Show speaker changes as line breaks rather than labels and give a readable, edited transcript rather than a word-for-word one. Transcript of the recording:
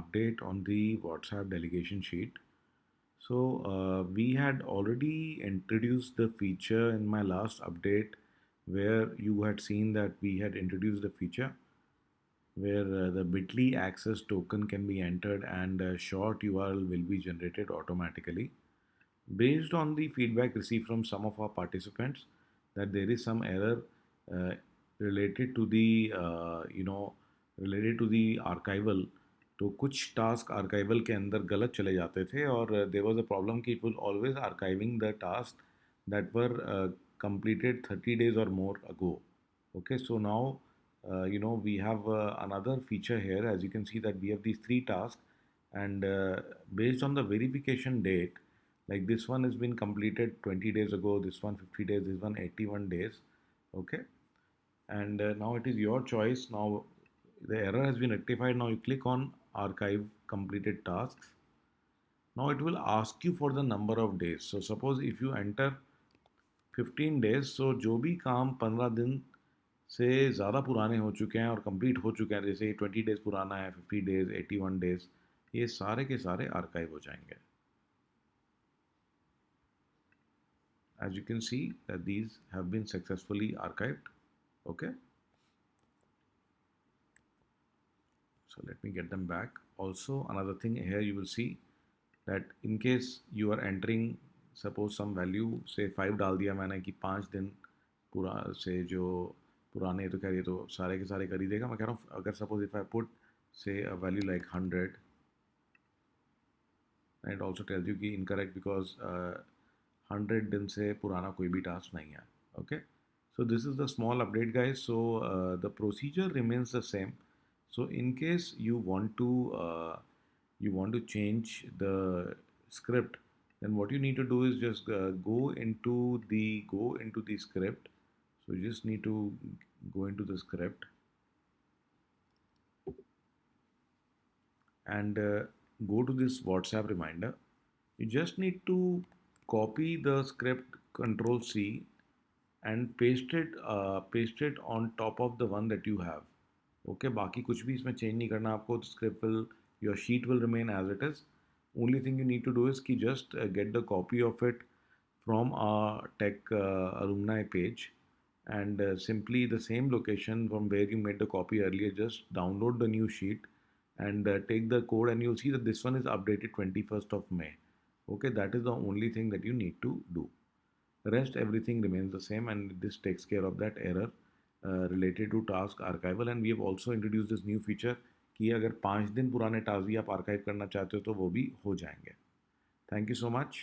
update on the WhatsApp delegation sheet. So we had already introduced the feature in my last update where you had seen that we had introduced the feature where the bit.ly access token can be entered and a short URL will be generated automatically. Based on the feedback received from some of our participants that there is some error uh, related to the related to the archival. तो कुछ task archival के अंदर गलत चले जाते थे और there was a problem कि it was always archiving the task that were completed 30 days or more ago. Okay, so now we have another feature here. As you can see that we have these three tasks and based on the verification date, like this one has been completed 20 days ago, this one 50 days, this one 81 days. Okay, and now it is your choice. Now the error has been rectified. Now you click on archive completed tasks. Now it will ask you for the number of days. So suppose if you enter 15 days, so जो भी काम 15 दिन से ज़्यादा पुराने हो चुके हैं और कंप्लीट हो चुके हैं, जैसे 20 डेज पुराना है, 50 डेज, 81 डेज, ये सारे के सारे आर्काइव हो जाएंगे. As you can see that these have been successfully archived. Okay, so let me get them back. Also another thing here, you will see that in case you are entering suppose some value, say 5 डाल दिया मैंने कि 5 दिन पूरा से जो पुराने, तो कह रही है तो सारे के सारे कर ही देगा. मैं कह रहा हूँ अगर सपोज इफ आई पुट से a value like 100 and it also tells you कि इनकरेक्ट बिकॉज 100 दिन से पुराना कोई भी टास्क नहीं है. Okay, so this is the small update guys. So the procedure remains the same. So in case you want to change the script, then what you need to do is just go into the script. So you just need to go into the script and go to this WhatsApp reminder. You just need to copy the script, Control C, and paste it on top of the one that you have. Okay, बाकी कुछ भी इसमें change नहीं करना आपको. Script will, your sheet will remain as it is. Only thing you need to do is कि just get the copy of it from our tech alumni page and simply the same location from where you made the copy earlier, just download the new sheet and take the code, and you'll see that this one is updated 21st of May. Okay, that is the only thing that you need to do. The rest everything remains the same, and this takes care of that error related to task archival. And we have also introduced this new feature कि अगर 5 दिन पुराने task भी आप archive करना चाहते हो तो वो भी हो जाएंगे. Thank you so much.